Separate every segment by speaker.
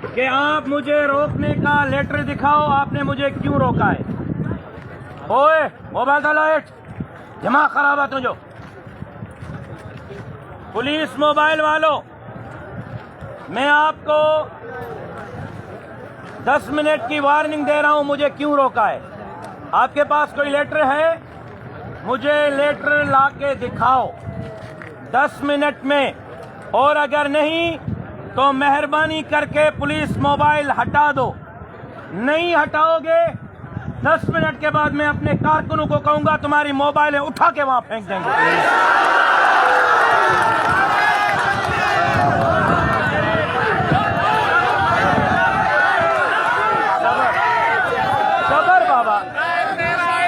Speaker 1: कि आप मुझे रोकने का लेटर दिखाओ, आपने मुझे क्यों रोका है? ओए मोबाइल का लाइट दिमाग खराब है तुझो। पुलिस मोबाइल वालों, मैं आपको 10 मिनट की वार्निंग दे रहा हूं, मुझे क्यों रोका है? आपके पास कोई लेटर है? मुझे लेटर लाके दिखाओ 10 मिनट में, और अगर नहीं तो मेहरबानी करके पुलिस मोबाइल हटा दो। नहीं हटाओगे 10 मिनट के बाद मैं अपने कारकुनों को कहूंगा तुम्हारी मोबाइलें उठा के वहां फेंक देंगे। सबर बाबा,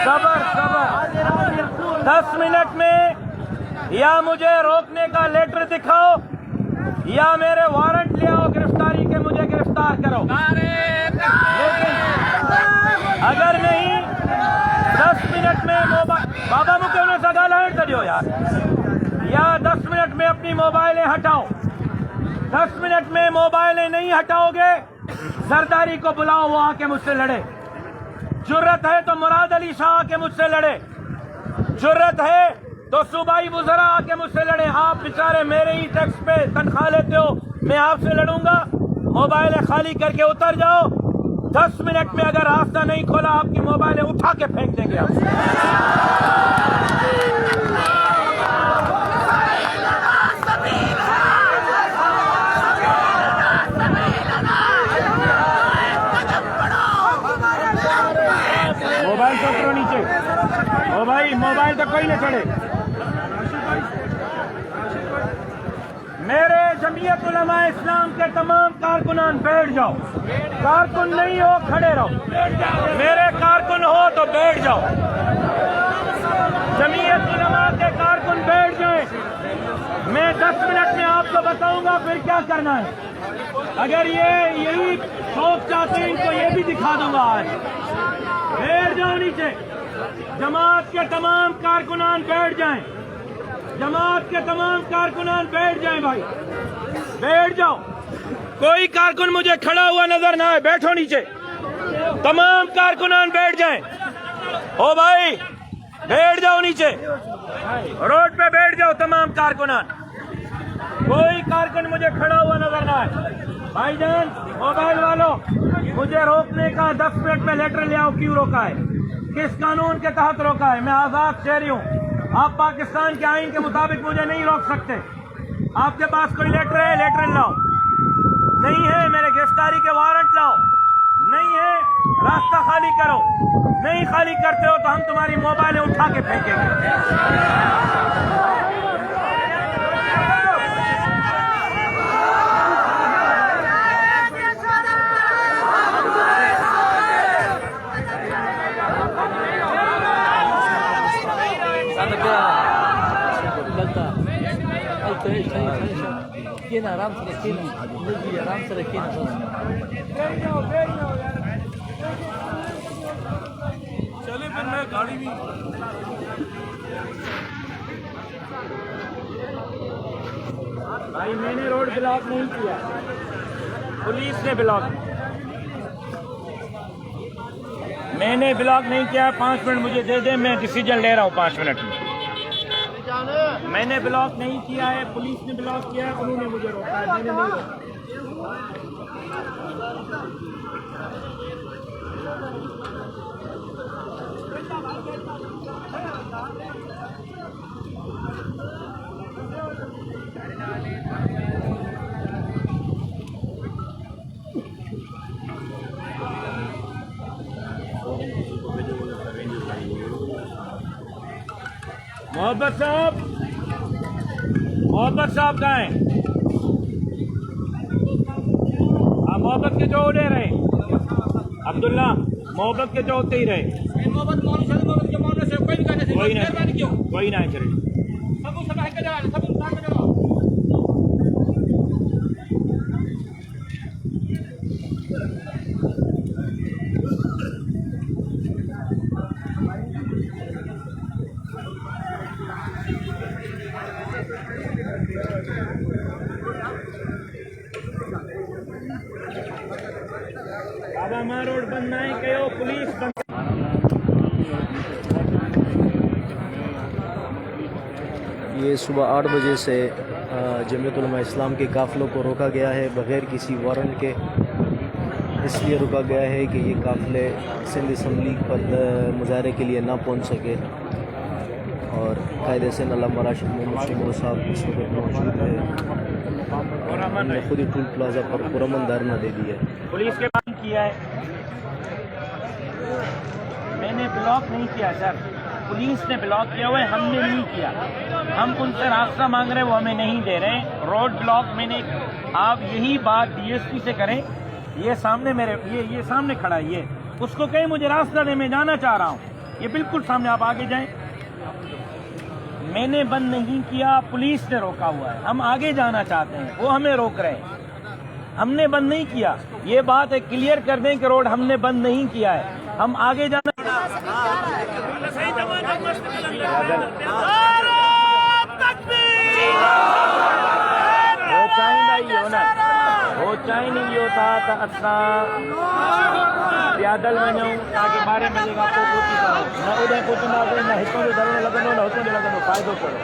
Speaker 1: सबर सबर। 10 मिनट में या मुझे रोकने का लेटर दिखाओ या मेरे वारंट ले आओ गिरफ्तारी के, मुझे गिरफ्तार करो। लेकिन अगर नहीं 10 मिनट में मोबाइल बाबा मुझे उन्हें सगा लाइट करियो यार, या 10 मिनट में अपनी मोबाइलें हटाओ। 10 मिनट में मोबाइलें नहीं हटाओगे जरदारी को बुलाओ, वो आके मुझसे लड़े। जुर्रत है तो मुराद अली शाह आके मुझसे लड़े, जुर्रत है तो सूबाई वुज़रा आके मुझसे लड़े। आप बेचारे मेरे ही टैक्स पे तनख्वाह लेते हो, मैं आपसे लड़ूंगा? मोबाइलें खाली करके उतर जाओ। 10 मिनट में अगर रास्ता नहीं खोला आपकी मोबाइलें उठा के फेंक देंगे आप। मोबाइल तो करो नीचे। ओ भाई मोबाइल तो कोई नहीं चढ़े। मेरे जमीयत उलमा इस्लाम के तमाम कारकुनान बैठ जाओ। कारकुन नहीं हो खड़े रहो, मेरे कारकुन हो तो बैठ जाओ। जमीयत उलमा के कारकुन बैठ जाएं। मैं 10 मिनट में आपको बताऊंगा फिर क्या करना है। अगर ये यही शौक चाहते हैं तो ये भी दिखा दूंगा आज। बैठ जाओ नीचे। जमात के तमाम कारकुनान बैठ जाएं। जमात के तमाम कारकुनान बैठ जाएं भाई, बैठ जाओ। कोई कारकुन मुझे खड़ा हुआ नजर ना आए, बैठो नीचे। तमाम कारकुनान बैठ जाएं। ओ भाई बैठ जाओ नीचे, रोड पे बैठ जाओ तमाम कारकुनान। कोई कारकुन मुझे खड़ा हुआ नजर ना आए। भाईजान मोबाइल वालों, मुझे रोकने का 10 मिनट में लेटर ले आओ, क्यों रोका है, किस कानून के तहत रोका है? मैं आजाद शहरी हूँ, आप पाकिस्तान के आईन के मुताबिक मुझे नहीं रोक सकते। आपके पास कोई लेटर है? लेटर लाओ। नहीं है मेरे गिरफ्तारी के वारंट लाओ। नहीं है रास्ता खाली करो। नहीं खाली करते हो तो हम तुम्हारी मोबाइलें उठा के फेंकेंगे।
Speaker 2: आराम से रखिए ना, आराम से रखिए ना।
Speaker 3: चले फिर मैं गाड़ी भी
Speaker 1: भाई मैंने रोड ब्लॉक नहीं किया, पुलिस ने ब्लॉक। मैंने ब्लॉक नहीं किया। 5 मिनट मुझे दे दे, मैं डिसीजन ले रहा हूँ 5 मिनट में। मैंने ब्लॉक नहीं किया है, पुलिस ने ब्लॉक किया है, उन्होंने मुझे रोका है, मैंने नहीं रोका। मोहब्बत साहब कहाँ हैं? आप मोहब्बत के जो उड़े रहे, अब्दुल्ला मोहब्बत के जो होते ही रहे। कोई ना करे। रामा रोड बंद नहीं कहो पुलिस बंद।
Speaker 4: ये सुबह 8 बजे से जमीयत उलमा इस्लाम के काफ़िलों को रोका गया है बग़ैर किसी वारंट के। इसलिए रोका गया है कि ये काफ़िले सिंध असम्बली पर मुजाहरे के लिए ना पहुंच सके। और कायदे से अल्लामा राशिद मोहम्मद साहब इस वक्त मौजूद है और हमने खुद ही टूल प्लाजा पर पुरअमन धरना दे दिया है।
Speaker 1: पुलिस के बाद किया है, मैंने ब्लॉक नहीं किया सर, पुलिस ने ब्लॉक किया हुआ है, हमने नहीं किया। हम उनसे रास्ता मांग रहे हैं, वो हमें नहीं दे रहे। रोड ब्लॉक मैंने, आप यही बात डीएसपी से करें। ये सामने मेरे ये सामने खड़ा है, ये उसको कहें मुझे रास्ता दे, मैं जाना चाह रहा हूँ। ये बिल्कुल सामने, आप आगे जाएं। मैंने बंद नहीं किया, पुलिस ने रोका हुआ है। हम आगे जाना चाहते हैं, वो हमें रोक रहे हैं। हमने बंद नहीं किया, ये बात है, क्लियर कर दें कि रोड हमने बंद नहीं किया है, हम आगे जाना। वो चाइनीज होता था असा पैदल वञूं ताकि 12 बजे खां पोइ पहुची सघूं। न उॾे पहुचंदासीं, न हितां जो धरणो लॻंदो, न हुतां जो लॻंदो, फ़ाइदो कयो।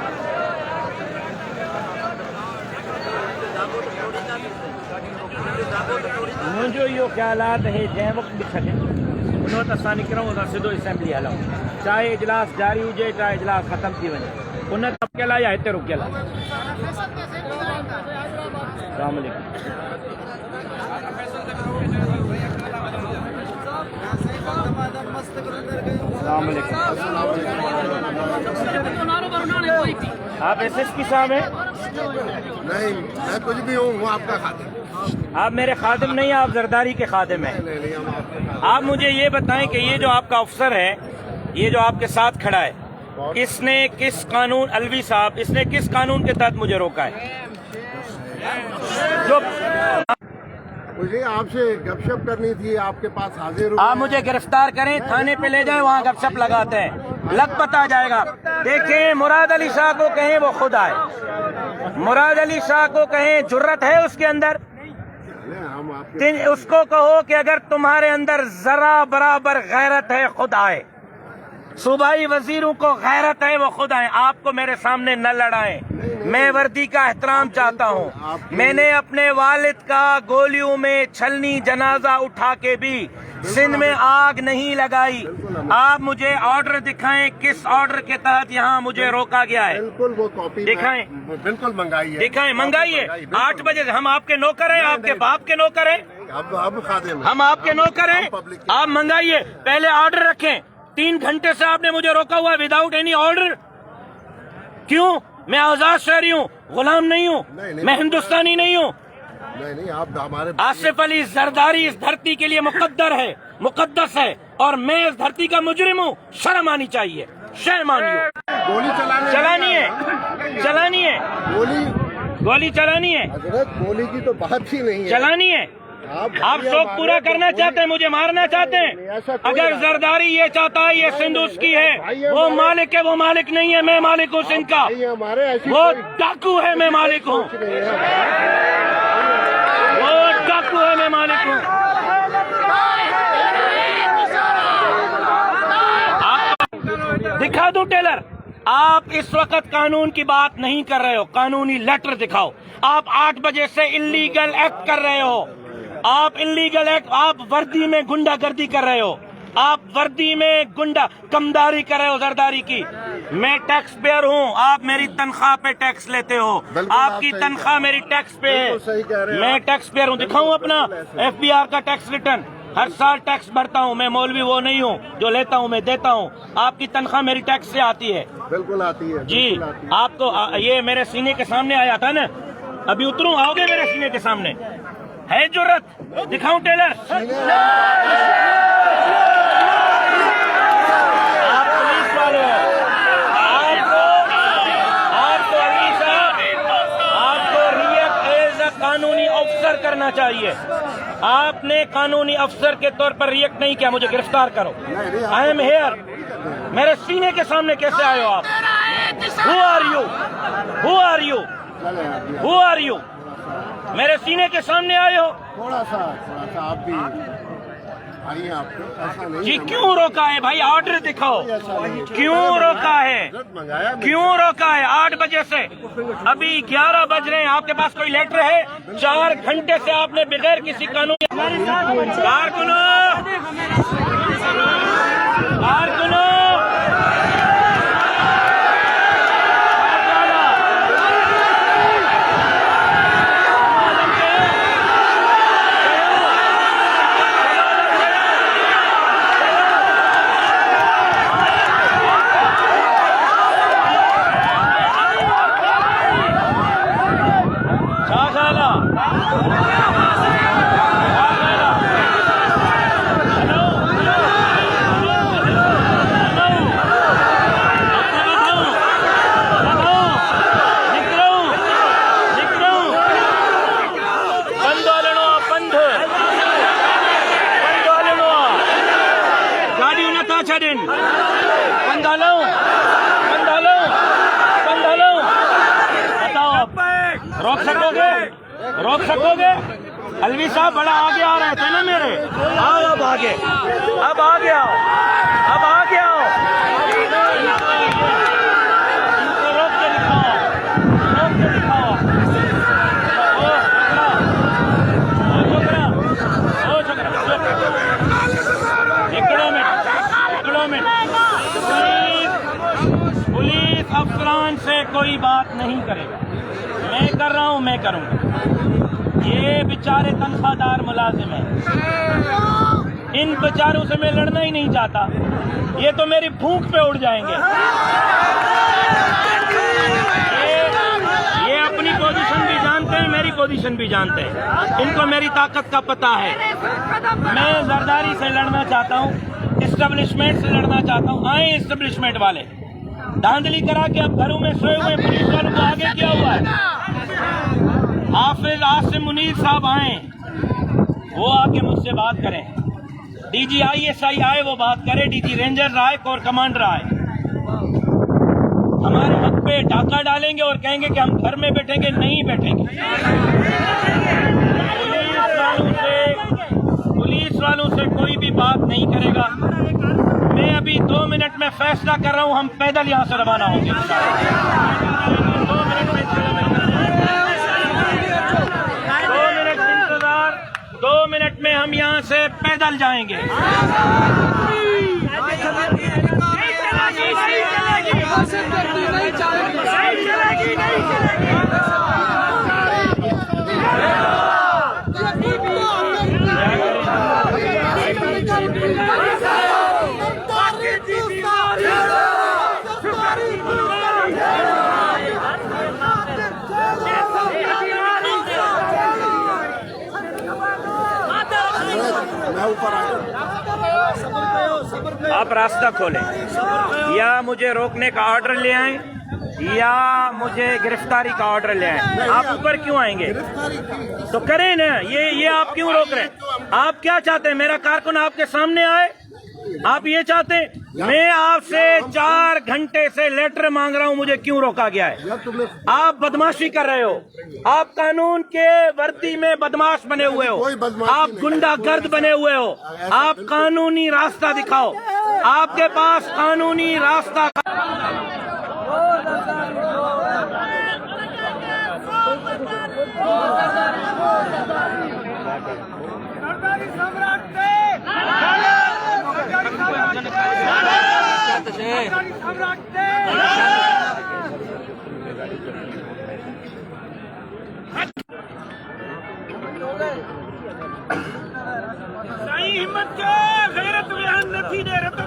Speaker 1: मुंहिंजो इहो ख़्यालु आहे त हे जंहिं वक़्तु बि छॾे उन वक़्तु असां निकिरूं, असां सिधो असेंबली हलूं, चाहे इजलास जारी हुजे, चाहे इजलास ख़तमु थी वञे। उन ते रुकियल आहे या हिते रुकियल आहे? अस्सलाम वालेकुम। आप एसएसपी साहब हैं?
Speaker 5: नहीं, मैं कुछ भी हूँ, वो आपका खादिम।
Speaker 1: आप मेरे खादिम नहीं, आप जरदारी के खादिम हैं। आप मुझे ये बताएं कि ये जो आपका अफसर है, ये जो आपके साथ खड़ा है, इसने किस कानून, अलवी साहब, इसने किस कानून के तहत मुझे रोका है? जो
Speaker 5: मुझे आपसे गपशप करनी थी, आपके पास हाजिर हूँ।
Speaker 1: आप मुझे गिरफ्तार करें, थाने पे ले जाएं, वहाँ गपशप लगाते हैं, लग पता जाएगा। देखें, मुराद अली शाह को कहें वो खुद आए, मुराद अली शाह को कहें, जुर्रत है उसके अंदर, उसको कहो कि अगर तुम्हारे अंदर जरा बराबर गैरत है खुद आए। सूबाई वजीरों को गैरत है, वो खुद आए, आपको मेरे सामने न लड़ाएं। मैं वर्दी का एहतराम चाहता हूँ। मैंने अपने वालिद का गोलियों में छलनी जनाजा उठा के भी सिंध में आग नहीं लगाई। आप मुझे ऑर्डर दिखाएं, किस ऑर्डर के तहत यहाँ मुझे रोका गया है?
Speaker 5: बिल्कुल वो कॉपी
Speaker 1: दिखाएं,
Speaker 5: बिल्कुल मंगाइए,
Speaker 1: दिखाएं, मंगाइए। 8 बजे हम आपके नौकर हैं, आपके बाप के नौकर हैं,
Speaker 5: अब खादिम हैं।
Speaker 1: हम आपके नौकर हैं, आप मंगाइए। पहले ऑर्डर रखें। 3 घंटे से आपने मुझे रोका हुआ विदाउट एनी ऑर्डर। क्यों? मैं आजाद शहरी हूँ, गुलाम नहीं हूँ, मैं हिंदुस्तानी नहीं हूँ।
Speaker 5: नहीं, आप हमारे
Speaker 1: आसिफ अली जरदारी इस धरती के लिए मुकद्दर है, मुकद्दस है, और मैं इस धरती का मुजरिम हूँ। शर्म आनी चाहिए, शर्म आनी हो।
Speaker 5: गोली
Speaker 1: चलानी है, चलानी है, गोली चलानी है,
Speaker 5: गोली की तो बात ही नहीं है,
Speaker 1: चलानी है। आप शौक पूरा करना चाहते हैं, मुझे मारना चाहते हैं। अगर जरदारी ये चाहता है ये सिंध उसकी है, वो मालिक है, वो मालिक नहीं है, मैं मालिक हूँ सिंध का। वो डाकू है, मैं मालिक हूँ, वो डाकू है, मैं मालिक हूँ। दिखा दूं टेलर? आप इस वक्त कानून की बात नहीं कर रहे हो, कानूनी लेटर दिखाओ। आप 8 बजे से इल्लीगल एक्ट कर रहे हो, आप इल्लीगल एक्ट, आप वर्दी में गुंडागर्दी कर रहे हो, आप वर्दी में गुंडा कमदारी कर रहे हो जरदारी की। मैं टैक्स पेयर हूँ, आप मेरी तनख्वाह पे टैक्स लेते हो, आपकी तनख्वाह मेरी टैक्स पे है, मैं टैक्स पेयर हूँ। दिखाऊं अपना FBR का टैक्स रिटर्न? हर साल टैक्स भरता हूँ मैं, मौलवी वो नहीं हूँ जो लेता हूँ मैं देता हूँ। आपकी तनख्वाह मेरी टैक्स से आती है।
Speaker 5: बिल्कुल आती है
Speaker 1: जी। आपको ये मेरे सीने के सामने आया था ना, अभी उतरूं, आओगे मेरे सीने के सामने? है जुर्रत? दिखाऊं टेलर? आप पुलिस वाले हो, आपको अली साहब, आपको रिएक्ट एज अ कानूनी अफसर करना चाहिए। आपने कानूनी अफसर के तौर पर रिएक्ट नहीं किया, मुझे गिरफ्तार करो। I am here. मेरे सीने के सामने कैसे आए हो आप? Who are you? Who are you? Who are you? मेरे सीने के सामने आए हो,
Speaker 5: थोड़ा सा आप भी आइए, आप ऐसा नहीं
Speaker 1: जी क्यों रोका है भाई? ऑर्डर दिखाओ, क्यों रोका है?
Speaker 5: मंगाया
Speaker 1: क्यों रोका है? 8 बजे से अभी 11 बज रहे हैं, आपके पास कोई लेटर है? 4 घंटे से आपने बगैर किसी कानून कारकुनों रोक सकोगे? अलवी साहब बड़ा आगे आ रहे थे ना मेरे। आओ अब आगे आओ, अब आगे आओ। इनको रोक के दिखाओ, पुलिस अफसरान से कोई बात नहीं करेगा। मैं कर रहा हूँ, मैं करूँगा। ये बेचारे तनख्वाहदार मुलाजिम हैं, इन बेचारों से मैं लड़ना ही नहीं चाहता। ये तो मेरी भूख पे उड़ जाएंगे। ये अपनी पोजीशन भी जानते हैं, मेरी पोजीशन भी जानते हैं। इनको मेरी ताकत का पता है। मैं जरदारी से लड़ना चाहता हूँ, एस्टेब्लिशमेंट से लड़ना चाहता हूँ। आए एस्टेब्लिशमेंट वाले धांधली करा के अब घरों में सोए हुए पुलिस वालों को आगे किया हुआ है। हाफिज आसिम मुनीर साहब आए, वो आके मुझसे बात करें। डीजी ISI आए, वो बात करे। डीजी रेंजर आए, कोर कमांडर आए, हमारे हक पे डाका डालेंगे और कहेंगे कि हम घर में बैठेंगे। नहीं बैठेंगे। पुलिस वालों से कोई भी बात नहीं करेगा। मैं अभी 2 मिनट में फैसला कर रहा हूं, हम पैदल यहां से रवाना होंगे। 2 मिनट में हम यहां से पैदल जाएंगे। आप रास्ता खोलें, या मुझे रोकने का ऑर्डर ले आएं, या मुझे गिरफ्तारी का ऑर्डर ले आएं। आप ऊपर क्यों आएंगे? तो करें ना। ये आप क्यों रोक रहे हैं? आप क्या चाहते हैं? मेरा कारकुन आपके सामने आए? आप ये चाहते हैं? मैं आपसे 4 घंटे से लेटर मांग रहा हूं, मुझे क्यों रोका गया है? आप बदमाशी कर रहे हो। आप कानून के वर्दी में बदमाश बने हुए हो, आप गुंडागर्द बने हुए हो। आप कानूनी रास्ता दिखाओ, आपके पास कानूनी रास्ता। हिम्मत के गैरत बयान नहीं दे रहे तो